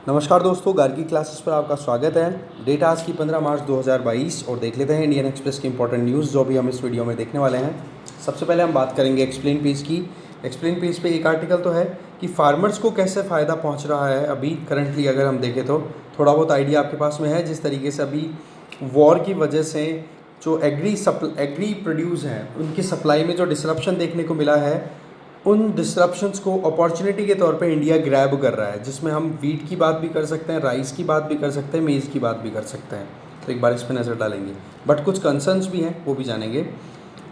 नमस्कार दोस्तों, गार्गी क्लासेस पर आपका स्वागत है। डेट आज की 15 मार्च 2022 और देख लेते हैं इंडियन एक्सप्रेस की इंपॉर्टेंट न्यूज़ जो भी हम इस वीडियो में देखने वाले हैं। सबसे पहले हम बात करेंगे एक्सप्लेन पेज की। एक्सप्लेन पेज पे एक आर्टिकल तो है कि फार्मर्स को कैसे फ़ायदा पहुंच रहा है अभी करंटली। अगर हम देखें तो थोड़ा बहुत आइडिया आपके पास में है। जिस तरीके से अभी वॉर की वजह से जो एग्री प्रोड्यूस हैं उनकी सप्लाई में जो डिसरप्शन देखने को मिला है, उन डिसरप्शंस को अपॉर्चुनिटी के तौर पे इंडिया ग्रैब कर रहा है, जिसमें हम वीट की बात भी कर सकते हैं, राइस की बात भी कर सकते हैं, मेज़ की बात भी कर सकते हैं। तो एक बार इस पर नज़र डालेंगे, बट कुछ कंसर्न्स भी हैं वो भी जानेंगे।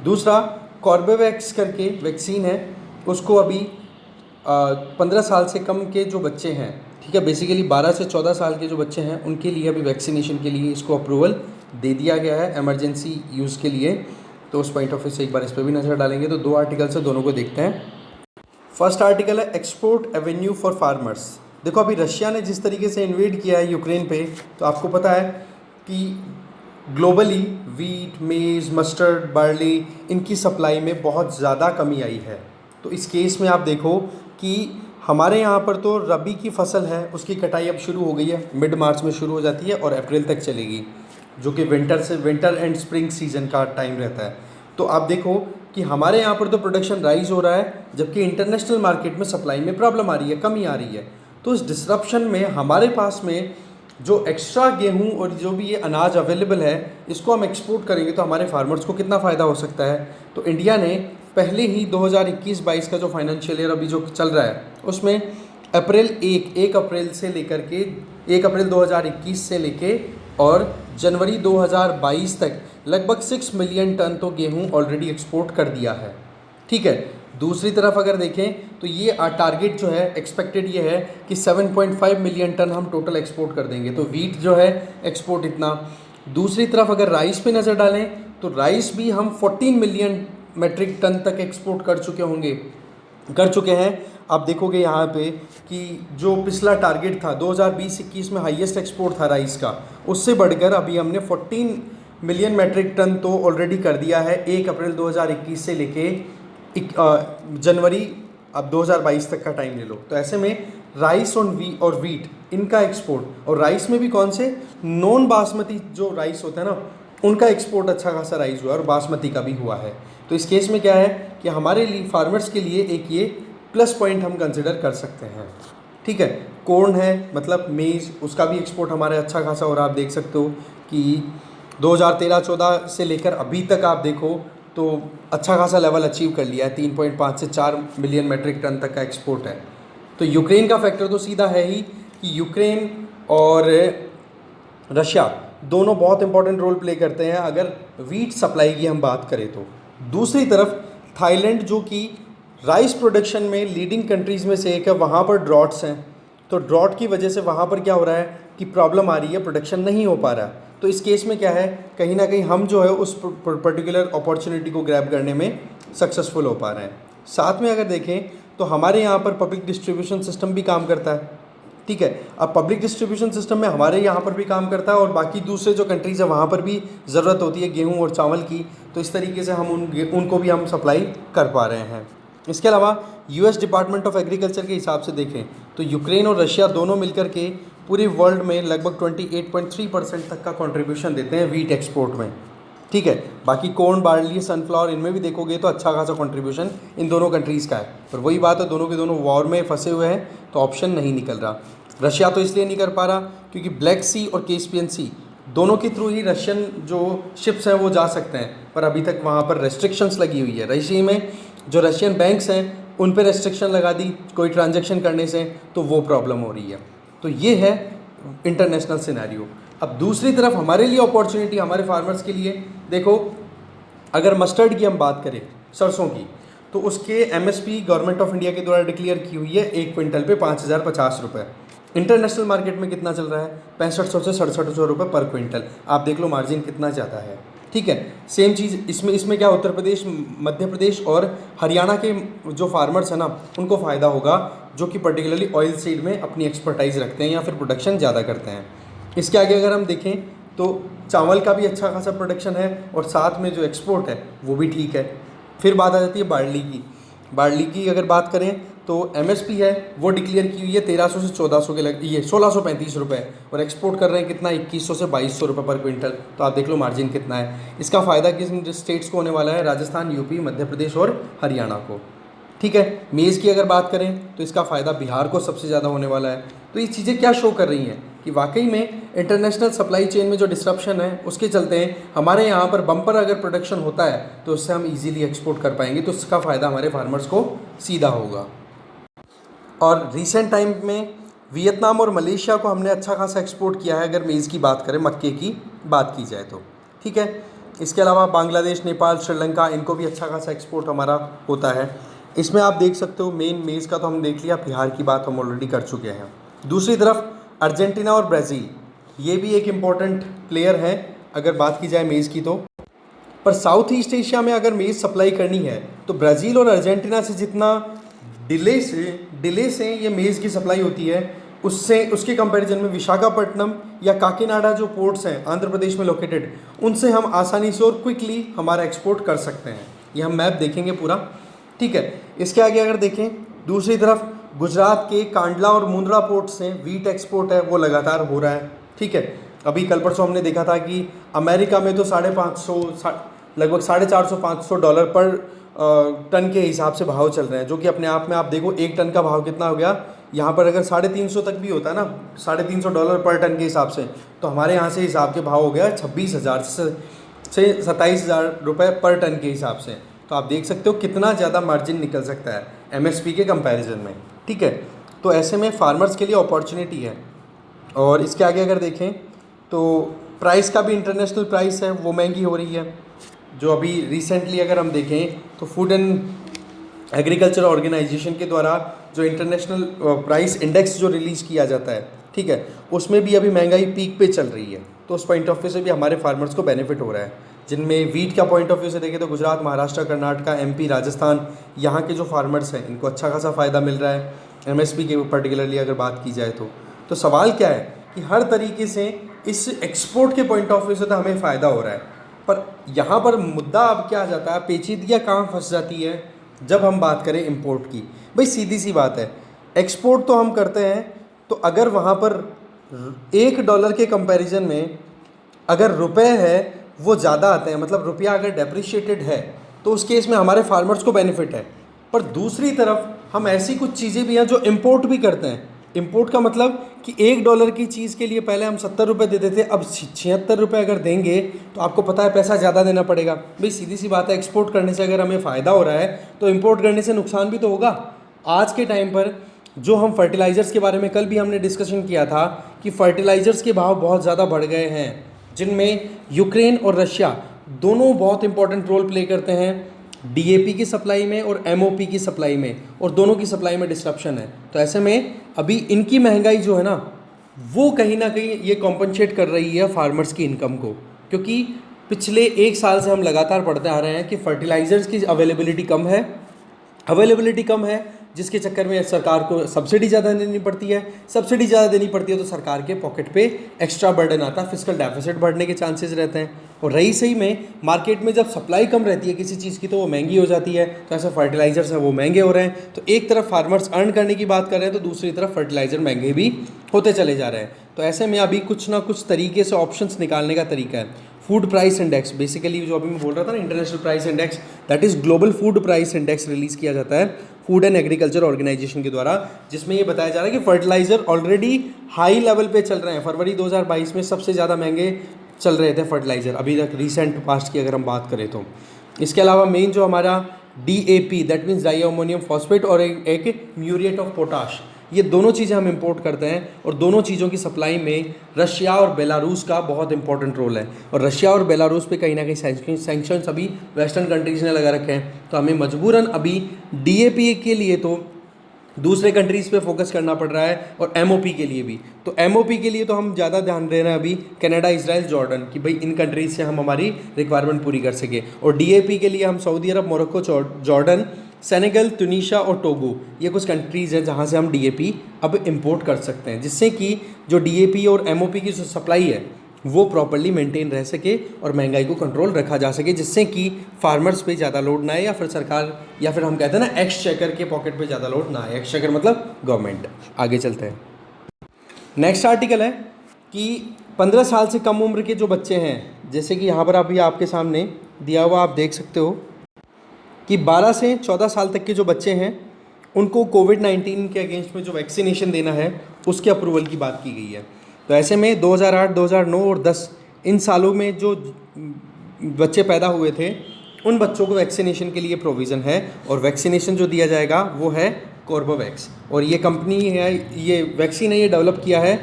दूसरा, कॉर्बेवैक्स करके वैक्सीन है, उसको अभी 15 साल से कम के जो बच्चे हैं, ठीक है, बेसिकली 12 से 14 साल के जो बच्चे हैं उनके लिए अभी वैक्सीनेशन के लिए इसको अप्रूवल दे दिया गया है इमरजेंसी यूज़ के लिए। तो उस पॉइंट ऑफ व्यू से एक बार इस पर भी नज़र डालेंगे। तो दो आर्टिकल से दोनों को देखते हैं। फर्स्ट आर्टिकल है एक्सपोर्ट एवेन्यू फॉर फार्मर्स। देखो अभी रशिया ने जिस तरीके से इन्वेड किया है यूक्रेन पे, तो आपको पता है कि ग्लोबली वीट, मेज़, मस्टर्ड, बार्ली इनकी सप्लाई में बहुत ज़्यादा कमी आई है। तो इस केस में आप देखो कि हमारे यहाँ पर तो रबी की फसल है उसकी कटाई अब शुरू हो गई है, मिड मार्च में शुरू हो जाती है और अप्रैल तक चलेगी, जो कि विंटर एंड स्प्रिंग सीजन का टाइम रहता है। तो आप देखो कि हमारे यहाँ पर तो प्रोडक्शन राइज हो रहा है, जबकि इंटरनेशनल मार्केट में सप्लाई में प्रॉब्लम आ रही है, कमी आ रही है। तो इस डिसरप्शन में हमारे पास में जो एक्स्ट्रा गेहूं और जो भी ये अनाज अवेलेबल है, इसको हम एक्सपोर्ट करेंगे तो हमारे फार्मर्स को कितना फ़ायदा हो सकता है। तो इंडिया ने पहले ही 2021-22 का जो फाइनेंशियल ईयर अभी जो चल रहा है उसमें एक अप्रैल से लेकर के 1 अप्रैल 2021 से लेके और जनवरी 2022 तक लगभग 6 मिलियन टन तो गेहूं ऑलरेडी एक्सपोर्ट कर दिया है, ठीक है। दूसरी तरफ अगर देखें तो ये टारगेट जो है एक्सपेक्टेड ये है कि 7.5 मिलियन टन हम टोटल एक्सपोर्ट कर देंगे। तो वीट जो है एक्सपोर्ट इतना। दूसरी तरफ अगर राइस पे नज़र डालें तो राइस भी हम 14 मिलियन मेट्रिक टन तक एक्सपोर्ट कर चुके हैं। आप देखोगे यहाँ पे कि जो पिछला टारगेट था 2020-21 में हाईएस्ट एक्सपोर्ट था राइस का, उससे बढ़कर अभी हमने 14 मिलियन मेट्रिक टन तो ऑलरेडी कर दिया है 1 अप्रैल 2021 से लेके जनवरी अब 2022 तक का टाइम ले लो। तो ऐसे में राइस और वीट इनका एक्सपोर्ट, और राइस में भी कौन से नॉन बासमती जो राइस होता है ना, उनका एक्सपोर्ट अच्छा खासा राइस हुआ और बासमती का भी हुआ है। तो इस केस में क्या है कि हमारे लिए फार्मर्स के लिए एक ये प्लस पॉइंट हम कंसिडर कर सकते हैं, ठीक है। कॉर्न है, मतलब मेज़, उसका भी एक्सपोर्ट हमारे अच्छा खासा, और आप देख सकते हो कि 2013-14 से लेकर अभी तक आप देखो तो अच्छा खासा लेवल अचीव कर लिया है, 3.5 से 4 मिलियन मेट्रिक टन तक का एक्सपोर्ट है। तो यूक्रेन का फैक्टर तो सीधा है ही कि यूक्रेन और रशिया दोनों बहुत इंपॉर्टेंट रोल प्ले करते हैं अगर वीट सप्लाई की हम बात करें तो। दूसरी तरफ थाईलैंड जो कि राइस प्रोडक्शन में लीडिंग कंट्रीज़ में से एक है, वहाँ पर ड्रॉट्स हैं। तो ड्रॉट की वजह से वहाँ पर क्या हो रहा है कि प्रॉब्लम आ रही है, प्रोडक्शन नहीं हो पा रहा। तो इस केस में क्या है, कहीं ना कहीं हम जो है उस पर्टिकुलर अपॉर्चुनिटी को ग्रैब करने में सक्सेसफुल हो पा रहे हैं। साथ में अगर देखें तो हमारे यहाँ पर पब्लिक डिस्ट्रीब्यूशन सिस्टम भी काम करता है, ठीक है। अब पब्लिक डिस्ट्रीब्यूशन सिस्टम में हमारे यहाँ पर भी काम करता है और बाकी दूसरे जो कंट्रीज़ है वहाँ पर भी ज़रूरत होती है गेहूँ और चावल की। तो इस तरीके से हम उनको भी हम सप्लाई कर पा रहे हैं। इसके अलावा यूएस डिपार्टमेंट ऑफ एग्रीकल्चर के हिसाब से देखें तो यूक्रेन और रशिया दोनों मिलकर के पूरे वर्ल्ड में लगभग 28.3% तक का कंट्रीब्यूशन देते हैं वीट एक्सपोर्ट में, ठीक है। बाकी कॉर्न, बार्ली, सनफ्लावर इनमें भी देखोगे तो अच्छा खासा कंट्रीब्यूशन इन दोनों कंट्रीज़ का है। पर वही बात है, दोनों के दोनों वॉर में फंसे हुए हैं तो ऑप्शन नहीं निकल रहा। रशिया तो इसलिए नहीं कर पा रहा क्योंकि ब्लैक सी और कैस्पियन सी दोनों के थ्रू ही रशियन जो शिप्स हैं वो जा सकते हैं, पर अभी तक वहाँ पर रेस्ट्रिक्शंस लगी हुई है। रशिया में जो रशियन बैंक्स हैं उन पर रेस्ट्रिक्शन लगा दी कोई ट्रांजैक्शन करने से, तो वो प्रॉब्लम हो रही है। तो ये है इंटरनेशनल सिनेरियो। अब दूसरी तरफ हमारे लिए अपॉर्चुनिटी, हमारे फार्मर्स के लिए देखो, अगर मस्टर्ड की हम बात करें, सरसों की, तो उसके एमएसपी गवर्नमेंट ऑफ इंडिया के द्वारा डिक्लेयर की हुई है 1 क्विंटल पे 5,050 रुपये। इंटरनेशनल मार्केट में कितना चल रहा है, 6500 से 6700 रुपये पर क्विंटल। आप देख लो मार्जिन कितना ज़्यादा है, ठीक है। सेम चीज़ इसमें क्या उत्तर प्रदेश, मध्य प्रदेश और हरियाणा के जो फार्मर्स हैं ना उनको फ़ायदा होगा, जो कि पर्टिकुलरली ऑयल सीड में अपनी एक्सपर्टाइज रखते हैं या फिर प्रोडक्शन ज़्यादा करते हैं। इसके आगे अगर हम देखें तो चावल का भी अच्छा खासा प्रोडक्शन है और साथ में जो एक्सपोर्ट है वो भी ठीक है। फिर बात आ जाती है बार्ली की। बार्ली की अगर बात करें तो MSP है वो डिक्लेयर की हुई है 1300 से 1400 के ये 1635 रुपये, और एक्सपोर्ट कर रहे हैं कितना 2100 से 2200 रुपये पर क्विंटल। तो आप देख लो मार्जिन कितना है। इसका फ़ायदा किस स्टेट्स को होने वाला है? राजस्थान, यूपी, मध्य प्रदेश और हरियाणा को। ठीक है, मेज़ की अगर बात करें तो इसका फ़ायदा बिहार को सबसे ज़्यादा होने वाला है। तो ये चीज़ें क्या शो कर रही हैं कि वाकई में इंटरनेशनल सप्लाई चेन में जो डिस्ट्रप्शन है उसके चलते हमारे यहाँ पर बम्पर अगर प्रोडक्शन होता है तो उससे हम इजीली एक्सपोर्ट कर पाएंगे, तो इसका फ़ायदा हमारे फार्मर्स को सीधा होगा। और रिसेंट टाइम में वियतनाम और मलेशिया को हमने अच्छा खासा एक्सपोर्ट किया है, अगर मेज़ की बात करें, मक्के की बात की जाए तो। ठीक है, इसके अलावा बांग्लादेश, नेपाल, श्रीलंका, इनको भी अच्छा खासा एक्सपोर्ट हमारा होता है। इसमें आप देख सकते हो मेन मेज़ का तो हम देख लिया, बिहार की बात हम ऑलरेडी कर चुके हैं। दूसरी तरफ अर्जेंटीना और ब्राज़ील, ये भी एक इम्पॉर्टेंट प्लेयर है अगर बात की जाए मेज़ की तो। पर साउथ ईस्ट एशिया में अगर मेज़ सप्लाई करनी है तो ब्राज़ील और अर्जेंटीना से जितना डिले से ये मेज़ की सप्लाई होती है, उसके कंपैरिजन में विशाखापट्टनम या काकीनाडा जो पोर्ट्स हैं आंध्र प्रदेश में लोकेटेड, उनसे हम आसानी से और क्विकली हमारा एक्सपोर्ट कर सकते हैं। ये हम मैप देखेंगे पूरा। ठीक है, इसके आगे अगर देखें दूसरी तरफ गुजरात के कांडला और मुंद्रा पोर्ट से वीट एक्सपोर्ट है वो लगातार हो रहा है। ठीक है, अभी कल परसों हमने देखा था कि अमेरिका में तो लगभग $450-500 पर टन के हिसाब से भाव चल रहे हैं, जो कि अपने आप में आप देखो एक टन का भाव कितना हो गया। यहाँ पर अगर 350 तक भी होता है ना, $350 पर टन के हिसाब से, तो हमारे यहाँ से हिसाब के भाव हो गया 26,000 से 27,000 रुपये पर टन के हिसाब से। तो आप देख सकते हो कितना ज़्यादा मार्जिन निकल सकता है MSP के कंपैरिजन में। ठीक है, तो ऐसे में फार्मर्स के लिए अपॉर्चुनिटी है। और इसके आगे अगर देखें तो प्राइस का भी, इंटरनेशनल प्राइस है वो महंगी हो रही है। जो अभी रिसेंटली अगर हम देखें तो फूड एंड एग्रीकल्चर ऑर्गेनाइजेशन के द्वारा जो इंटरनेशनल प्राइस इंडेक्स जो रिलीज़ किया जाता है, ठीक है, उसमें भी अभी महंगाई पीक पे चल रही है। तो उस पॉइंट ऑफ व्यू से भी हमारे फार्मर्स को बेनिफिट हो रहा है। जिनमें वीट का पॉइंट ऑफ व्यू से देखें तो गुजरात, महाराष्ट्र, कर्नाटका, MP, राजस्थान, यहाँ के जो फार्मर्स हैं इनको अच्छा खासा फ़ायदा मिल रहा है MSP के पर्टिकुलरली अगर बात की जाए तो सवाल क्या है कि हर तरीके से इस एक्सपोर्ट के पॉइंट ऑफ व्यू से तो हमें फ़ायदा हो रहा है, पर यहाँ पर मुद्दा अब क्या आ जाता है, पेचीदगियाँ कहाँ फंस जाती है जब हम बात करें इम्पोर्ट की। भाई सीधी सी बात है, एक्सपोर्ट तो हम करते हैं, तो अगर वहाँ पर $1 के कंपैरिजन में अगर रुपए है वो ज़्यादा आते हैं, मतलब रुपया अगर डेप्रिशिएटेड है, तो उस केस में हमारे फार्मर्स को बेनिफिट है। पर दूसरी तरफ हम ऐसी कुछ चीज़ें भी हैं जो इंपोर्ट भी करते हैं। इंपोर्ट का मतलब कि $1 की चीज़ के लिए पहले हम 70 रुपये देते थे, अब 76 रुपये अगर देंगे तो आपको पता है पैसा ज़्यादा देना पड़ेगा। भाई सीधी सी बात है, एक्सपोर्ट करने से अगर हमें फ़ायदा हो रहा है तो इंपोर्ट करने से नुकसान भी तो होगा। आज के टाइम पर जो हम फर्टिलाइज़र्स के बारे में कल भी हमने डिस्कशन किया था कि फर्टिलाइज़र्स के भाव बहुत ज़्यादा बढ़ गए हैं, जिनमें यूक्रेन और रशिया दोनों बहुत इंपॉर्टेंट रोल प्ले करते हैं DAP की सप्लाई में और MOP की सप्लाई में, और दोनों की सप्लाई में डिस्ट्रप्शन है। तो ऐसे में अभी इनकी महंगाई जो है ना, वो कहीं ना कहीं ये कॉम्पनसेट कर रही है फार्मर्स की इनकम को, क्योंकि पिछले 1 साल से हम लगातार पढ़ते आ रहे हैं कि फर्टिलाइज़र्स की अवेलेबिलिटी कम है, जिसके चक्कर में सरकार को सब्सिडी ज़्यादा देनी पड़ती है। सब्सिडी ज़्यादा देनी पड़ती है तो सरकार के पॉकेट पे एक्स्ट्रा बर्डन आता है, फिस्कल डेफिसिट बढ़ने के चांसेस रहते हैं। और रही सही में मार्केट में जब सप्लाई कम रहती है किसी चीज़ की तो वो महंगी हो जाती है, तो ऐसे फर्टिलाइजर्स हैं वो महंगे हो रहे हैं। तो एक तरफ फार्मर्स अर्न करने की बात कर रहे हैं तो दूसरी तरफ फर्टिलाइजर महंगे भी होते चले जा रहे हैं। तो ऐसे में अभी कुछ ना कुछ तरीके से ऑप्शंस निकालने का तरीका है। फूड प्राइस इंडेक्स, बेसिकली जो अभी मैं बोल रहा था ना, international price index, that is global food price index release किया जाता है फूड एंड एग्रीकल्चर ऑर्गेनाइजेशन के द्वारा, जिसमें ये बताया जा रहा है कि फर्टिलाइजर ऑलरेडी हाई लेवल पे चल रहे हैं। फरवरी 2022 में सबसे ज़्यादा महंगे चल रहे थे फर्टिलाइज़र अभी तक रिसेंट पास्ट की अगर हम बात करें तो। इसके अलावा मेन जो हमारा DAP, that means di ammonium phosphate, और एक म्यूरिएट ऑफ पोटाश, ये दोनों चीज़ें हम इंपोर्ट करते हैं। और दोनों चीज़ों की सप्लाई में रशिया और बेलारूस का बहुत इंपॉर्टेंट रोल है। और रशिया और बेलारूस पे कहीं ना कहीं सैंक्शंस अभी वेस्टर्न कंट्रीज़ ने लगा रखे हैं, तो हमें मजबूरन अभी DAP के लिए तो दूसरे कंट्रीज़ पे फोकस करना पड़ रहा है, और MOP के लिए भी। तो MOP के लिए तो हम ज़्यादा ध्यान दे रहे हैं अभी कनाडा, इजराइल, जॉर्डन, कि भाई इन कंट्रीज़ से हम हमारी रिक्वायरमेंट पूरी कर सके। और DAP के लिए हम सऊदी अरब, मोरक्को, जॉर्डन, सेनेगल, ट्यूनीशिया और टोगो, ये कुछ कंट्रीज़ हैं जहाँ से हम DAP अब इंपोर्ट कर सकते हैं, जिससे कि जो DAP और MOP की जो सप्लाई है वो प्रॉपरली मेंटेन रह सके और महंगाई को कंट्रोल रखा जा सके, जिससे कि फार्मर्स पे ज़्यादा लोड ना आए या फिर सरकार या फिर हम कहते हैं ना एक्सचेकर के पॉकेट पे ज़्यादा लोड ना आए। एक्सचेकर मतलब गवर्नमेंट। आगे चलते हैं। नेक्स्ट आर्टिकल है कि 15 साल से कम उम्र के जो बच्चे हैं, जैसे कि यहाँ पर अभी आपके सामने दिया हुआ आप देख सकते हो कि 12 से 14 साल तक के जो बच्चे हैं उनको कोविड-19 के अगेंस्ट में जो वैक्सीनेशन देना है उसके अप्रूवल की बात की गई है। तो ऐसे में 2008, 2009 और 10 इन सालों में जो बच्चे पैदा हुए थे उन बच्चों को वैक्सीनेशन के लिए प्रोविज़न है, और वैक्सीनेशन जो दिया जाएगा वो है कॉर्बोवैक्स। और ये कंपनी है, ये वैक्सीन है, ये डेवलप किया है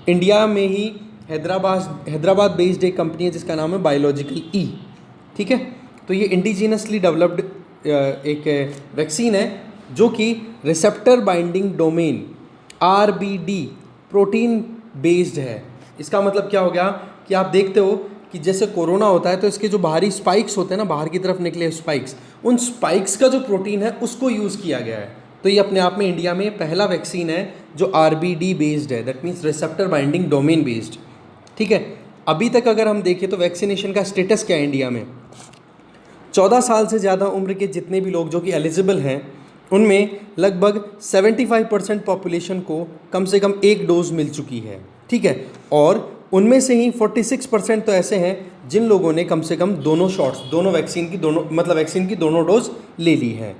इंडिया में ही, हैदराबाद बेस्ड एक कंपनी है जिसका नाम है बायोलॉजिकल ई। ठीक है, तो ये इंडिजीनसली डेवलप्ड एक वैक्सीन है जो कि receptor binding domain RBD protein based है। इसका मतलब क्या हो गया कि आप देखते हो कि जैसे कोरोना होता है तो इसके जो बाहरी स्पाइक्स होते हैं ना, बाहर की तरफ निकले स्पाइक्स, उन स्पाइक्स का जो प्रोटीन है उसको यूज़ किया गया है। तो ये अपने आप में इंडिया में पहला वैक्सीन है जो RBD बेस्ड है, that means receptor binding domain based. ठीक है, अभी तक अगर हम देखें तो वैक्सीनेशन का स्टेटस क्या है इंडिया में, 14 साल से ज़्यादा उम्र के जितने भी लोग जो कि एलिजिबल हैं उनमें लगभग 75% पॉपुलेशन को कम से कम एक डोज मिल चुकी है। ठीक है, और उनमें से ही 46% तो ऐसे हैं जिन लोगों ने कम से कम दोनों शॉट्स, दोनों वैक्सीन की, दोनों मतलब वैक्सीन की दोनों डोज ले ली है।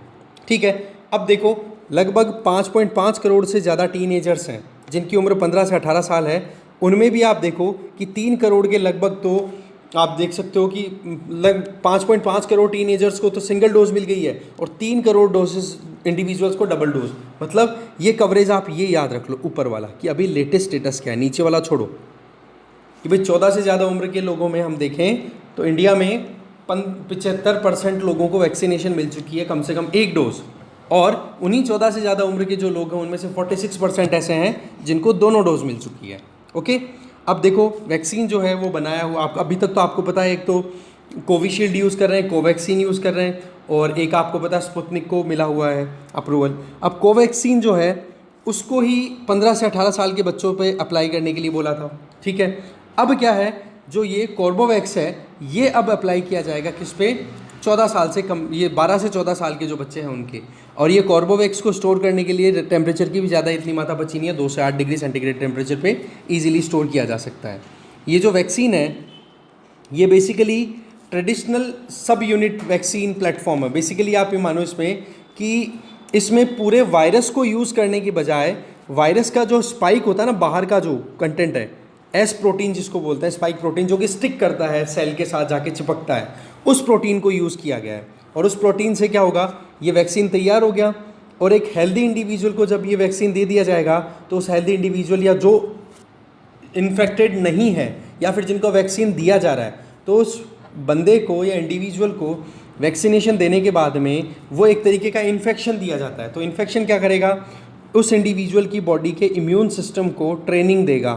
ठीक है, अब देखो लगभग 5.5 करोड़ से ज़्यादा टीनेजर्स हैं जिनकी उम्र 15 से 18 साल है। उनमें भी आप देखो कि 3 करोड़ के लगभग, तो आप देख सकते हो कि 5.5 करोड़ टीनेजर्स को तो सिंगल डोज मिल गई है और 3 करोड़ डोजेस इंडिविजुअल्स को डबल डोज। मतलब ये कवरेज आप ये याद रख लो ऊपर वाला कि अभी लेटेस्ट स्टेटस क्या है, नीचे वाला छोड़ो कि भाई 14 से ज़्यादा उम्र के लोगों में हम देखें तो इंडिया में 75% लोगों को वैक्सीनेशन मिल चुकी है कम से कम एक डोज, और उन्हीं 14 से ज़्यादा उम्र के जो लोग हैं उनमें से 46% ऐसे हैं जिनको दोनों डोज मिल चुकी है। ओके, अब देखो वैक्सीन जो है वो बनाया हुआ, आप अभी तक तो आपको पता है, एक तो कोविशील्ड यूज़ कर रहे हैं, कोवैक्सीन यूज़ कर रहे हैं, और एक आपको पता है स्पुतनिक को मिला हुआ है अप्रूवल। अब कोवैक्सीन जो है उसको ही 15 से 18 साल के बच्चों पे अप्लाई करने के लिए बोला था। ठीक है, अब क्या है, जो ये कॉर्बोवैक्स है ये अब अप्लाई किया जाएगा किस पे, 14 साल से कम, ये 12 से 14 साल के जो बच्चे हैं उनके। और ये कॉर्बोवैक्स को स्टोर करने के लिए टेम्परेचर की भी ज़्यादा इतनी मात्रा बची नहीं है, 2 से 8 डिग्री सेंटीग्रेड टेम्परेचर पे इजीली स्टोर किया जा सकता है। ये जो वैक्सीन है ये बेसिकली ट्रेडिशनल सब यूनिट वैक्सीन प्लेटफॉर्म है। बेसिकली आप ये मानो इसमें कि इसमें पूरे वायरस को यूज़ करने के बजाय वायरस का जो स्पाइक होता है ना, बाहर का जो कंटेंट है, एस प्रोटीन जिसको बोलते हैं, स्पाइक प्रोटीन, जो कि स्टिक करता है सेल के साथ जाके चिपकता है, उस प्रोटीन को यूज़ किया गया है। और उस प्रोटीन से क्या होगा, ये वैक्सीन तैयार हो गया, और एक हेल्दी इंडिविजुअल को जब ये वैक्सीन दे दिया जाएगा तो उस हेल्दी इंडिविजुअल या जो इन्फेक्टेड नहीं है या फिर जिनको वैक्सीन दिया जा रहा है, तो उस बंदे को या इंडिविजुअल को वैक्सीनेशन देने के बाद में वो एक तरीके का इन्फेक्शन दिया जाता है। तो इन्फेक्शन क्या करेगा, उस इंडिविजुअल की बॉडी के इम्यून सिस्टम को ट्रेनिंग देगा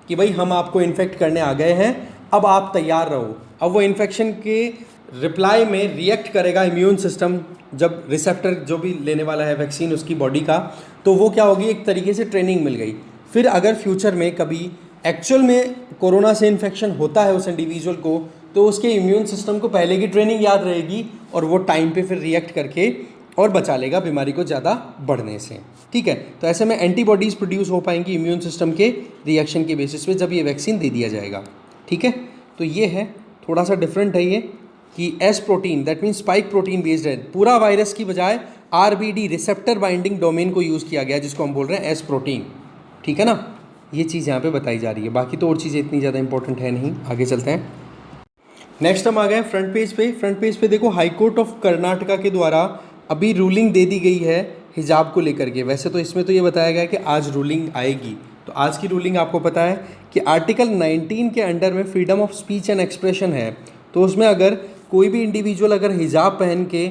कि भाई हम आपको इन्फेक्ट करने आ गए हैं, अब आप तैयार रहो। अब वो इन्फेक्शन के रिप्लाई में रिएक्ट करेगा इम्यून सिस्टम, जब रिसेप्टर जो भी लेने वाला है वैक्सीन उसकी बॉडी का, तो वो क्या होगी, एक तरीके से ट्रेनिंग मिल गई। फिर अगर फ्यूचर में कभी एक्चुअल में कोरोना से इन्फेक्शन होता है उस इंडिविजुअल को, तो उसके इम्यून सिस्टम को पहले की ट्रेनिंग याद रहेगी और वो टाइम पे फिर रिएक्ट करके और बचा लेगा बीमारी को ज़्यादा बढ़ने से। ठीक है, तो ऐसे में एंटीबॉडीज़ प्रोड्यूस हो पाएंगी इम्यून सिस्टम के रिएक्शन के बेसिस पे जब ये वैक्सीन दे दिया जाएगा। ठीक है, तो ये है थोड़ा सा डिफरेंट है ये कि S protein, that means spike protein based है, पूरा वायरस की बजाय RBD रिसेप्टर बाइंडिंग डोमेन को यूज़ किया गया जिसको हम बोल रहे हैं एस प्रोटीन। ठीक है ना, ये चीज़ यहाँ पे बताई जा रही है, बाकी तो और चीज़ें इतनी ज़्यादा इंपॉर्टेंट है नहीं। आगे चलते हैं, नेक्स्ट हम आ गए फ्रंट पेज पे। फ्रंट पेज पे देखो हाई कोर्ट ऑफ कर्नाटका के द्वारा अभी रूलिंग दे दी गई है हिजाब को लेकर के। वैसे तो इसमें तो ये बताया गया है कि आज रूलिंग आएगी, तो आज की रूलिंग आपको पता है कि आर्टिकल 19 के अंडर में freedom of speech and expression है, तो उसमें अगर कोई भी इंडिविजुअल अगर हिजाब पहन के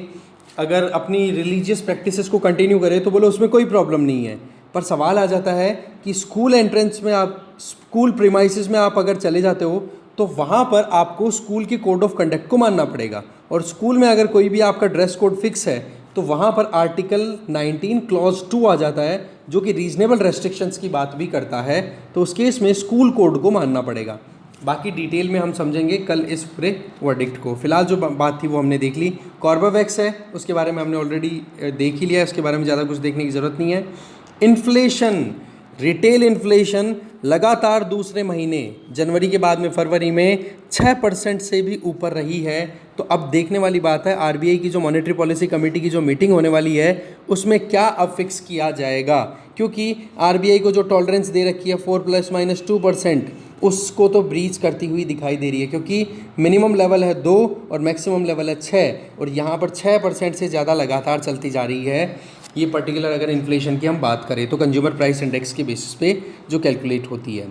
अगर अपनी रिलीजियस प्रैक्टिसेस को कंटिन्यू करे तो बोलो उसमें कोई प्रॉब्लम नहीं है। पर सवाल आ जाता है कि स्कूल एंट्रेंस में, आप स्कूल प्रीमाइसेस में आप अगर चले जाते हो तो वहाँ पर आपको स्कूल के कोड ऑफ कंडक्ट को मानना पड़ेगा, और स्कूल में अगर कोई भी आपका ड्रेस कोड फिक्स है तो वहाँ पर आर्टिकल 19 क्लॉज 2 आ जाता है जो कि रीजनेबल रेस्ट्रिक्शंस की बात भी करता है, तो उस केस में स्कूल कोड को मानना पड़ेगा। बाकी डिटेल में हम समझेंगे कल इस पूरे वर्डिक्ट को। फिलहाल जो बात थी वो हमने देख ली। कॉर्बेवैक्स है, उसके बारे में हमने ऑलरेडी देख ही लिया, उसके बारे में ज़्यादा कुछ देखने की ज़रूरत नहीं है। इन्फ्लेशन, रिटेल इन्फ्लेशन लगातार दूसरे महीने जनवरी के बाद में फरवरी में 6% से भी ऊपर रही है। तो अब देखने वाली बात है आरबीआई की जो मॉनेटरी पॉलिसी कमेटी की जो मीटिंग होने वाली है उसमें क्या अब फिक्स किया जाएगा, क्योंकि आरबीआई को जो टॉलरेंस दे रखी है 4+-2% उसको तो ब्रीच करती हुई दिखाई दे रही है, क्योंकि मिनिमम लेवल है 2 और मैक्सिमम लेवल है 6 और यहाँ पर 6% से ज़्यादा लगातार चलती जा रही है। ये पर्टिकुलर अगर इन्फ्लेशन की हम बात करें तो कंज्यूमर प्राइस इंडेक्स के बेसिस पे जो कैलकुलेट होती है।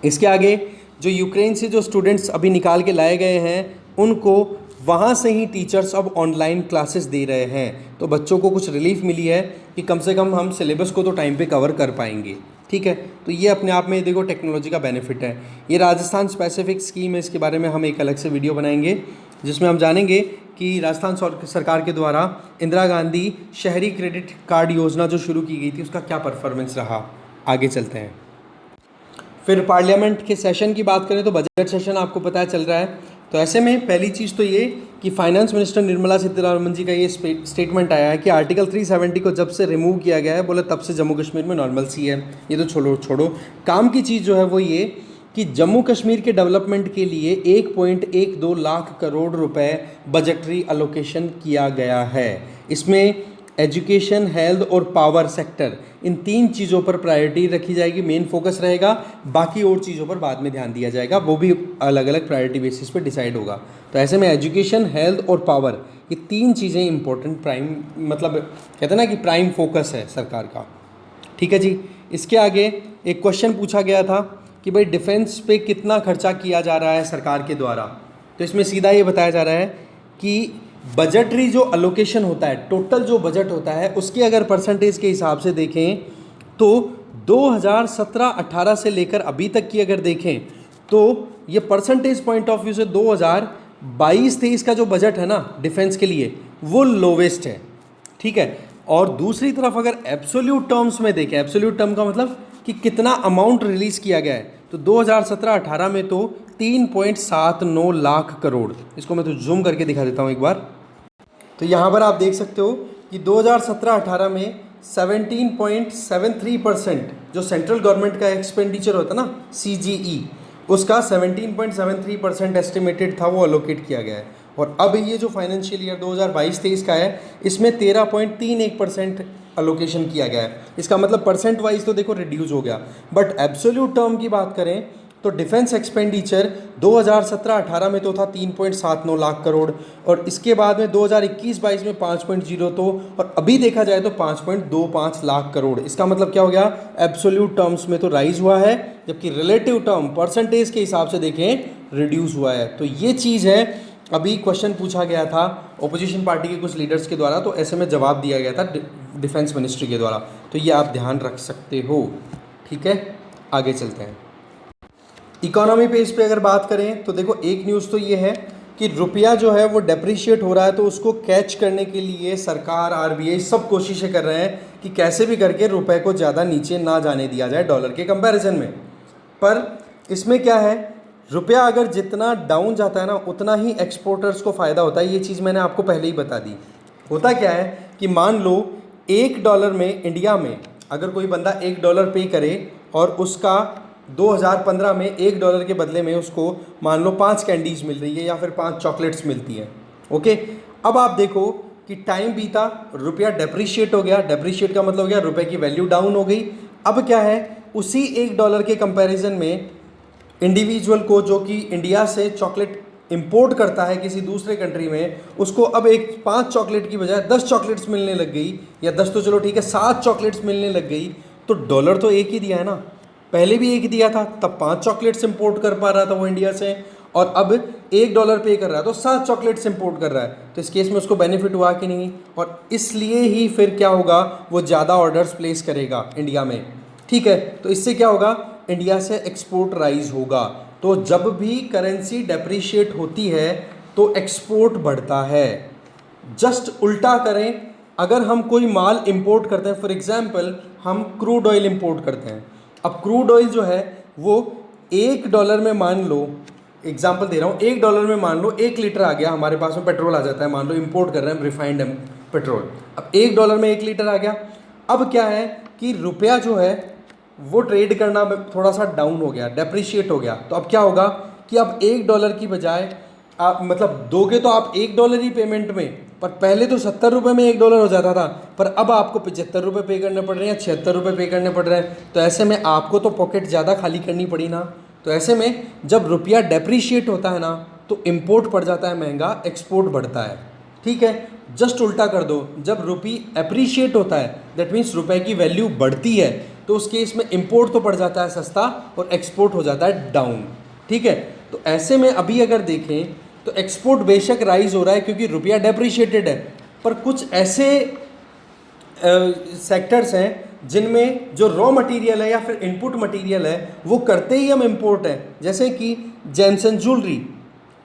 इसके आगे जो यूक्रेन से जो स्टूडेंट्स अभी निकाल के लाए गए हैं उनको वहाँ से ही टीचर्स अब ऑनलाइन क्लासेस दे रहे हैं, तो बच्चों को कुछ रिलीफ मिली है कि कम से कम हम सिलेबस को तो टाइम पे कवर कर पाएंगे। ठीक है, तो ये अपने आप में देखो टेक्नोलॉजी का बेनिफिट है। ये राजस्थान स्पेसिफिक स्कीम है, इसके बारे में हम एक अलग से वीडियो बनाएंगे जिसमें हम जानेंगे कि राजस्थान सरकार के द्वारा इंदिरा गांधी शहरी क्रेडिट कार्ड योजना जो शुरू की गई थी उसका क्या परफॉर्मेंस रहा। आगे चलते हैं। फिर पार्लियामेंट के सेशन की बात करें तो बजट सेशन आपको पता है चल रहा है। तो ऐसे में पहली चीज़ तो ये कि फाइनेंस मिनिस्टर निर्मला सीतारमण जी का ये स्टेटमेंट आया है कि आर्टिकल 370 को जब से रिमूव किया गया है बोले तब से जम्मू कश्मीर में नॉर्मल सी है। ये तो छोड़ो काम की चीज़ जो है वो ये कि जम्मू कश्मीर के डेवलपमेंट के लिए 1.12 लाख करोड़ रुपए बजटरी अलोकेशन किया गया है। इसमें एजुकेशन, हेल्थ और पावर सेक्टर, इन 3 चीज़ों पर प्रायोरिटी रखी जाएगी, मेन फोकस रहेगा। बाकी और चीज़ों पर बाद में ध्यान दिया जाएगा, वो भी अलग अलग प्रायोरिटी बेसिस पे डिसाइड होगा। तो ऐसे में एजुकेशन, हेल्थ और पावर, ये 3 चीज़ें इंपॉर्टेंट, प्राइम मतलब कहते हैं ना कि प्राइम फोकस है सरकार का। ठीक है जी। इसके आगे एक क्वेश्चन पूछा गया था कि भाई डिफेंस पे कितना खर्चा किया जा रहा है सरकार के द्वारा। तो इसमें सीधा ये बताया जा रहा है कि बजटरी जो अलोकेशन होता है, टोटल जो बजट होता है उसके अगर परसेंटेज के हिसाब से देखें तो 2017-18 से लेकर अभी तक की अगर देखें तो ये परसेंटेज पॉइंट ऑफ व्यू से 2022-23 का जो बजट है ना डिफेंस के लिए वो लोवेस्ट है। ठीक है, और दूसरी तरफ अगर एब्सोल्यूट टर्म्स में देखें, एब्सोल्यूट टर्म का मतलब कि कितना अमाउंट रिलीज किया गया है, तो 2017-18 में तो 3.79 लाख करोड़। इसको मैं तो जूम करके दिखा देता हूँ एक बार। तो यहाँ पर आप देख सकते हो कि 2017-18 में 17.73% जो सेंट्रल गवर्नमेंट का एक्सपेंडिचर होता है ना CGE, उसका 17.73% एस्टिमेटेड था, वो अलोकेट किया गया है। और अब ये जो फाइनेंशियल ईयर 2022-23 का है इसमें 13.31% अलोकेशन किया गया है। इसका मतलब परसेंट वाइज तो देखो रिड्यूस हो गया, बट एब्सोल्यूट टर्म की बात करें तो डिफेंस एक्सपेंडिचर 2017-18 में तो था 3.79 लाख करोड़ और इसके बाद में 2021-22 में 5.02 और अभी देखा जाए तो 5.25 लाख करोड़। इसका मतलब क्या हो गया, एब्सोल्यूट टर्म्स में तो राइज हुआ है, जबकि रिलेटिव टर्म परसेंटेज के हिसाब से देखें रिड्यूस हुआ है। तो ये चीज़ है। अभी क्वेश्चन पूछा गया था ओपोजिशन पार्टी के कुछ लीडर्स के द्वारा, तो ऐसे में जवाब दिया गया था डिफेंस मिनिस्ट्री के द्वारा, तो ये आप ध्यान रख सकते हो। ठीक है, आगे चलते हैं। इकोनॉमी पेज पे अगर बात करें तो देखो एक न्यूज़ तो ये है कि रुपया जो है वो डेप्रिशिएट हो रहा है, तो उसको कैच करने के लिए सरकार, आरबीआई सब कोशिशें कर रहे हैं कि कैसे भी करके रुपए को ज़्यादा नीचे ना जाने दिया जाए डॉलर के कंपैरिजन में। पर इसमें क्या है, रुपया अगर जितना डाउन जाता है ना उतना ही एक्सपोर्टर्स को फ़ायदा होता है। ये चीज़ मैंने आपको पहले ही बता दी। होता क्या है कि मान लो $1 में इंडिया में अगर कोई बंदा $1 पे करे और उसका 2015 में $1 के बदले में उसको मान लो 5 कैंडीज़ मिल रही है या फिर 5 चॉकलेट्स मिलती हैं। ओके, अब आप देखो कि टाइम बीता, रुपया डेप्रिशिएट हो गया। डेप्रिशिएट का मतलब हो गया रुपए की वैल्यू डाउन हो गई। अब क्या है, उसी $1 के कंपैरिजन में इंडिविजुअल को जो कि इंडिया से चॉकलेट इंपोर्ट करता है किसी दूसरे कंट्री में, उसको अब 5 चॉकलेट की बजाय 10 चॉकलेट्स मिलने लग गई, या 10 तो चलो ठीक है 7 चॉकलेट्स मिलने लग गई। तो डॉलर तो एक ही दिया है ना, पहले भी एक दिया था, तब 5 चॉकलेट्स इंपोर्ट कर पा रहा था वो इंडिया से, और अब $1 पे कर रहा है तो 7 चॉकलेट्स इंपोर्ट कर रहा है। तो इस केस में उसको बेनिफिट हुआ कि नहीं, और इसलिए ही फिर क्या होगा, वो ज़्यादा ऑर्डर्स प्लेस करेगा इंडिया में। ठीक है, तो इससे क्या होगा, इंडिया से एक्सपोर्ट राइज होगा। तो जब भी करेंसी डेप्रिशिएट होती है तो एक्सपोर्ट बढ़ता है। जस्ट उल्टा करें, अगर हम कोई माल इंपोर्ट करते हैं, फॉर एग्जांपल हम क्रूड ऑयल इंपोर्ट करते हैं, अब क्रूड ऑयल जो है वो $1 में मान लो, एग्जाम्पल दे रहा हूँ, $1 में मान लो 1 लीटर आ गया हमारे पास में पेट्रोल आ जाता है, मान लो इंपोर्ट कर रहे हैं रिफाइंड पेट्रोल। अब $1 में 1 लीटर आ गया। अब क्या है कि रुपया जो है वो ट्रेड करना थोड़ा सा डाउन हो गया, डेप्रिशिएट हो गया। तो अब क्या होगा कि अब $1 की बजाय आप मतलब दोगे तो आप $1 ही पेमेंट में, पर पहले तो ₹70 में $1 हो जाता था, पर अब आपको ₹75 पे करने पड़ रहे हैं या ₹76 पे करने पड़ रहे हैं। तो ऐसे में आपको तो पॉकेट ज़्यादा खाली करनी पड़ी ना। तो ऐसे में जब रुपया डेप्रिशिएट होता है ना तो इम्पोर्ट पड़ जाता है महंगा, एक्सपोर्ट बढ़ता है। ठीक है, जस्ट उल्टा कर दो, जब रुपी अप्रिशिएट होता है दैट मीन्स रुपए की वैल्यू बढ़ती है, तो उस केस में इम्पोर्ट तो पड़ जाता है सस्ता और एक्सपोर्ट हो जाता है डाउन। ठीक है, तो ऐसे में अभी अगर देखें तो एक्सपोर्ट बेशक राइज हो रहा है क्योंकि रुपया डेप्रिशिएटेड है, पर कुछ ऐसे सेक्टर्स हैं जिनमें जो रॉ मटेरियल है या फिर इनपुट मटेरियल है वो करते ही हम इंपोर्ट है, जैसे कि जेम्स एंड ज्वेलरी।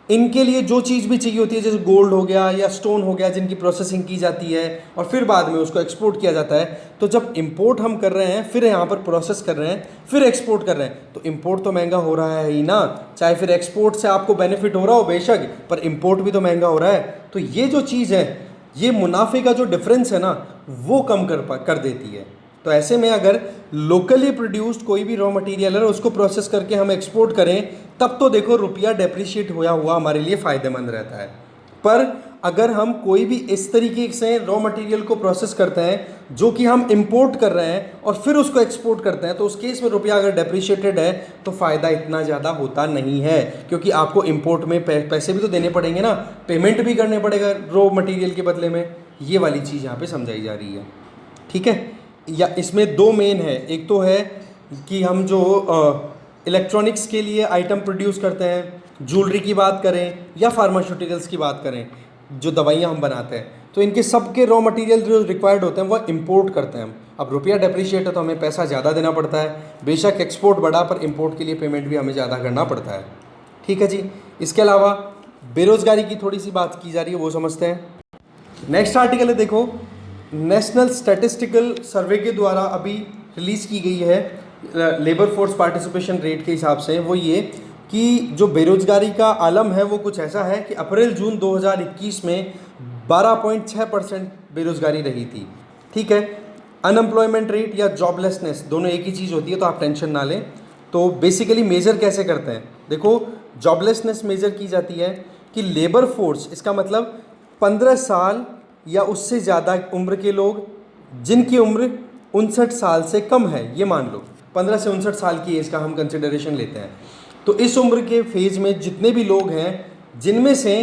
इनके लिए जो चीज़ भी चाहिए होती है, जैसे गोल्ड हो गया या स्टोन हो गया, जिनकी प्रोसेसिंग की जाती है और फिर बाद में उसको एक्सपोर्ट किया जाता है। तो जब इंपोर्ट हम कर रहे हैं, फिर यहाँ पर प्रोसेस कर रहे हैं, फिर एक्सपोर्ट कर रहे हैं, तो इंपोर्ट तो महंगा हो रहा है ही ना। चाहे फिर एक्सपोर्ट से आपको बेनिफिट हो रहा हो बेशक, पर इंपोर्ट भी तो महंगा हो रहा है। तो ये जो चीज़ है, ये मुनाफे का जो डिफरेंस है ना, वो कम कर देती है। तो ऐसे में अगर लोकली प्रोड्यूस्ड कोई भी रॉ मटेरियल है उसको प्रोसेस करके हम एक्सपोर्ट करें, तब तो देखो रुपया डेप्रिशिएट होया हुआ हमारे लिए फ़ायदेमंद रहता है। पर अगर हम कोई भी इस तरीके से रॉ मटेरियल को प्रोसेस करते हैं जो कि हम इंपोर्ट कर रहे हैं और फिर उसको एक्सपोर्ट करते हैं, तो उस केस में रुपया अगर डेप्रिशिएटेड है तो फ़ायदा इतना ज़्यादा होता नहीं है, क्योंकि आपको इंपोर्ट में पैसे भी तो देने पड़ेंगे ना, पेमेंट भी करने पड़ेगा रॉ मटेरियल के बदले में। ये वाली चीज़ यहाँ पे समझाई जा रही है। ठीक है, या इसमें दो मेन है, एक तो है कि हम जो इलेक्ट्रॉनिक्स के लिए आइटम प्रोड्यूस करते हैं, ज्वेलरी की बात करें या फार्मास्यूटिकल्स की बात करें, जो दवाइयाँ हम बनाते हैं, तो इनके सबके रॉ मटेरियल जो रिक्वायर्ड होते हैं वो इंपोर्ट करते हैं हम। अब रुपया डेप्रिशिएट है तो हमें पैसा ज़्यादा देना पड़ता है, बेशक एक्सपोर्ट बढ़ा पर इंपोर्ट के लिए पेमेंट भी हमें ज़्यादा करना पड़ता है। ठीक है जी, इसके अलावा बेरोज़गारी की थोड़ी सी बात की जा रही है, वो समझते हैं। नेक्स्ट आर्टिकल है, देखो नेशनल स्टैटिस्टिकल सर्वे के द्वारा अभी रिलीज़ की गई है लेबर फोर्स पार्टिसिपेशन रेट के हिसाब से, वो ये कि जो बेरोजगारी का आलम है वो कुछ ऐसा है कि अप्रैल जून 2021 में 12.6% बेरोजगारी रही थी। ठीक है, अनएम्प्लॉयमेंट रेट या जॉबलेसनेस दोनों एक ही चीज़ होती है, तो आप टेंशन ना लें। तो बेसिकली मेज़र कैसे करते हैं, देखो जॉबलेसनेस मेज़र की जाती है कि लेबर फोर्स, इसका मतलब 15 साल या उससे ज़्यादा उम्र के लोग जिनकी उम्र 59 साल से कम है, ये मान लो 15 से 59 साल की एज का हम कंसिडरेशन लेते हैं। तो इस उम्र के फेज में जितने भी लोग हैं जिनमें से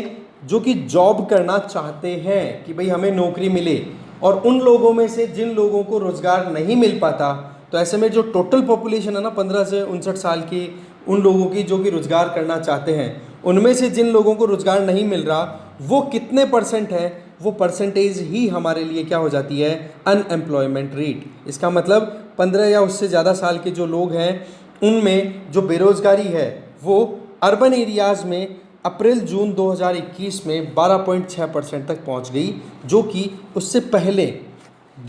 जो कि जॉब करना चाहते हैं कि भाई हमें नौकरी मिले, और उन लोगों में से जिन लोगों को रोज़गार नहीं मिल पाता, तो ऐसे में जो टोटल पॉपुलेशन है ना 15 से 59 साल की, उन लोगों की जो कि रोज़गार करना चाहते हैं, उनमें से जिन लोगों को रोज़गार नहीं मिल रहा वो कितने परसेंट है, वो परसेंटेज ही हमारे लिए क्या हो जाती है, अनएम्प्लॉयमेंट रेट। इसका मतलब 15 या उससे ज़्यादा साल के जो लोग हैं उनमें जो बेरोज़गारी है वो अर्बन एरियाज़ में अप्रैल जून 2021 में 12.6% तक पहुंच गई, जो कि उससे पहले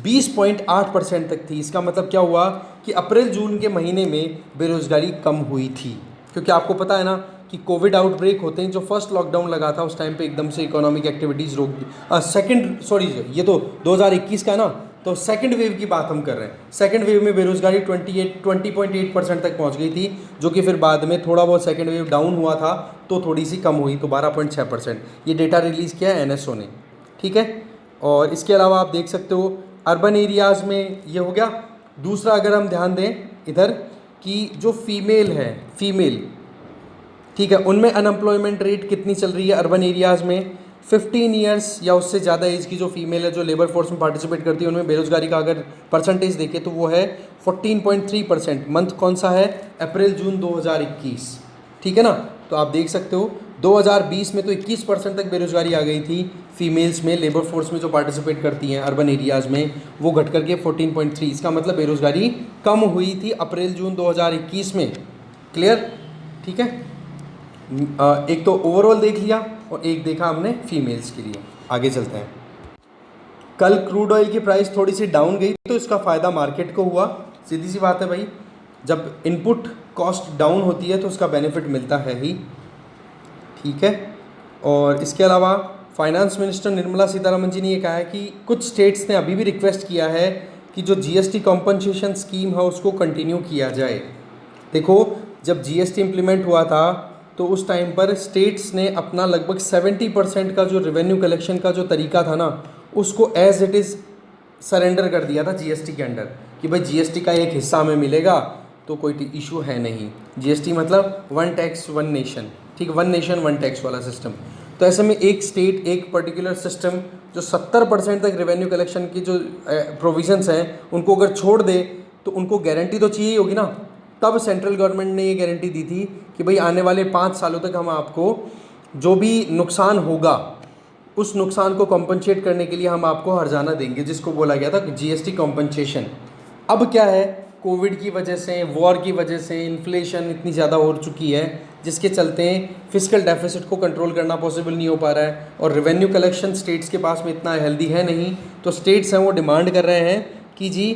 20.8% तक थी। इसका मतलब क्या हुआ कि अप्रैल जून के महीने में बेरोज़गारी कम हुई थी, क्योंकि आपको पता है ना कि कोविड आउटब्रेक होते हैं, जो फर्स्ट लॉकडाउन लगा था उस टाइम पे एकदम से इकोनॉमिक एक्टिविटीज़ रोक दी। ये तो 2021 का ना, तो सेकंड वेव की बात हम कर रहे हैं। सेकंड वेव में बेरोज़गारी 20.8% तक पहुंच गई थी, जो कि फिर बाद में थोड़ा बहुत सेकंड वेव डाउन हुआ था तो थोड़ी सी कम हुई, तो 12.6%। ये डेटा रिलीज़ किया है NSO ने। ठीक है, और इसके अलावा आप देख सकते हो अर्बन एरियाज़ में ये हो गया। दूसरा अगर हम ध्यान दें इधर कि जो फीमेल ठीक है, उनमें अनएम्प्लॉयमेंट रेट कितनी चल रही है अर्बन एरियाज़ में, 15 ईयर्स या उससे ज़्यादा एज की जो फीमेल है जो लेबर फोर्स में पार्टिसिपेट करती है, उनमें बेरोज़गारी का अगर परसेंटेज देखें तो वो है 14.3%। मंथ कौन सा है, अप्रैल जून 2021। ठीक है ना, तो आप देख सकते हो 2020 में तो 21% तक बेरोज़गारी आ गई थी फीमेल्स में, लेबर फोर्स में जो पार्टिसिपेट करती हैं अर्बन एरियाज़ में, वो घट करके 14.3। इसका मतलब बेरोज़गारी कम हुई थी अप्रैल जून 2021 में। क्लियर? ठीक है, एक तो ओवरऑल देख लिया और एक देखा हमने फीमेल्स के लिए। आगे चलते हैं। कल क्रूड ऑयल की प्राइस थोड़ी सी डाउन गई तो इसका फ़ायदा मार्केट को हुआ, सीधी सी बात है भाई। जब इनपुट कॉस्ट डाउन होती है तो उसका बेनिफिट मिलता है ही, ठीक है। और इसके अलावा फाइनेंस मिनिस्टर निर्मला सीतारमन जी ने ये कहा है कि कुछ स्टेट्स ने अभी भी रिक्वेस्ट किया है कि जो जीएसटी कॉम्पनसेशन स्कीम है उसको कंटिन्यू किया जाए। देखो, जब जीएसटी इम्प्लीमेंट हुआ था तो उस टाइम पर स्टेट्स ने अपना लगभग 70% का जो रेवेन्यू कलेक्शन का जो तरीका था ना, उसको एज इट इज़ सरेंडर कर दिया था जीएसटी के अंडर, कि भाई जीएसटी का एक हिस्सा हमें मिलेगा तो कोई इशू है नहीं। जीएसटी मतलब वन टैक्स वन नेशन, ठीक, वन नेशन वन टैक्स वाला सिस्टम। तो ऐसे में एक स्टेट एक पर्टिकुलर सिस्टम जो 70% तक रेवेन्यू कलेक्शन की जो प्रोविजंस हैं उनको अगर छोड़ दे तो उनको गारंटी तो चाहिए होगी ना। तब सेंट्रल गवर्नमेंट ने ये गारंटी दी थी कि भाई आने वाले 5 सालों तक हम आपको जो भी नुकसान होगा उस नुकसान को कॉम्पनसेट करने के लिए हम आपको हर्जाना देंगे, जिसको बोला गया था जीएसटी कॉम्पनसेशन। अब क्या है, कोविड की वजह से, वॉर की वजह से इन्फ्लेशन इतनी ज़्यादा हो चुकी है जिसके चलते फिजिकल डेफिसिट को कंट्रोल करना पॉसिबल नहीं हो पा रहा है और रेवेन्यू कलेक्शन स्टेट्स के पास में इतना हेल्दी है नहीं। तो स्टेट्स हैं वो डिमांड कर रहे हैं कि जी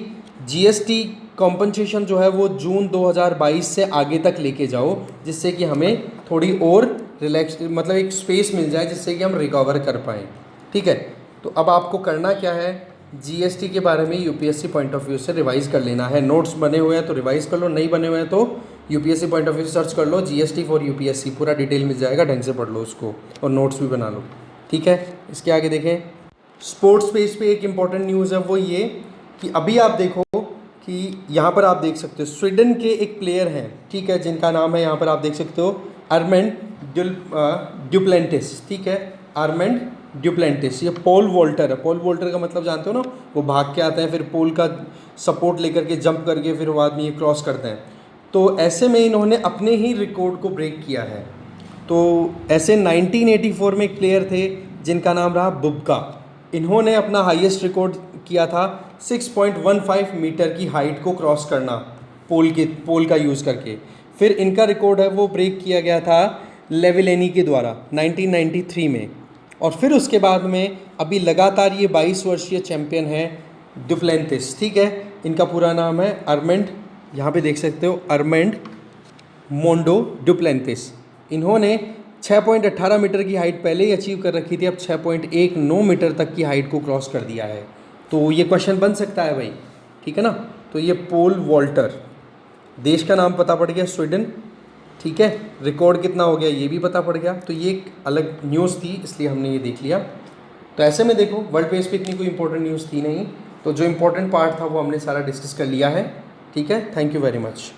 जीएसटी कॉम्पनसेशन जो है वो जून 2022 से आगे तक लेके जाओ, जिससे कि हमें थोड़ी और रिलैक्स मतलब एक स्पेस मिल जाए जिससे कि हम रिकवर कर पाएँ, ठीक है। तो अब आपको करना क्या है, जीएसटी के बारे में यूपीएससी पॉइंट ऑफ व्यू से रिवाइज़ कर लेना है। नोट्स बने हुए हैं तो रिवाइज़ कर लो, नहीं बने हुए हैं तो UPSC point of view search कर लो, जीएसटी फॉर यूपीएससी, पूरा डिटेल मिल जाएगा, ढंग से पढ़ लो उसको और नोट्स भी बना लो, ठीक है। इसके आगे देखें, स्पोर्ट्स पेज पे एक इम्पॉर्टेंट न्यूज़ है वो ये कि अभी आप देखो कि यहाँ पर आप देख सकते हो स्वीडन के एक प्लेयर हैं, ठीक है, जिनका नाम है, यहाँ पर आप देख सकते हो, आर्मेंड ड्यूप्लेंटिस, ठीक है, आर्मेंड ड्यूप्लेंटिस। ये पोल वॉल्टर है। पोल वॉल्टर का मतलब जानते हो ना, वो भाग के आते हैं फिर पोल का सपोर्ट लेकर के जंप करके फिर वो आदमी ये क्रॉस करते हैं। तो ऐसे में इन्होंने अपने ही रिकॉर्ड को ब्रेक किया है। तो ऐसे 1984 में एक प्लेयर थे जिनका नाम रहा बुबका। इन्होंने अपना हाईएस्ट रिकॉर्ड किया था 6.15 मीटर की हाइट को क्रॉस करना पोल का यूज़ करके। फिर इनका रिकॉर्ड है वो ब्रेक किया गया था लेविलेनी के द्वारा 1993 में। और फिर उसके बाद में अभी लगातार ये 22 वर्षीय चैम्पियन है ड्यूप्लेंटिस, ठीक है। इनका पूरा नाम है आर्मेंड, यहाँ पे देख सकते हो, आर्मेंड मोंडो ड्यूप्लेंटिस। इन्होंने 6.18 मीटर की हाइट पहले ही अचीव कर रखी थी, अब 6.19 मीटर तक की हाइट को क्रॉस कर दिया है। तो ये क्वेश्चन बन सकता है भाई, ठीक है ना। तो ये पोल वॉल्टर, देश का नाम पता पड़ गया स्वीडन, ठीक है, रिकॉर्ड कितना हो गया ये भी पता पड़ गया। तो ये एक अलग न्यूज़ थी इसलिए हमने ये देख लिया। तो ऐसे में देखो वर्ल्ड पेज पे इतनी कोई इंपॉर्टेंट न्यूज़ थी नहीं, तो जो इंपॉर्टेंट पार्ट था वो हमने सारा डिस्कस कर लिया है, ठीक है। Thank you very much.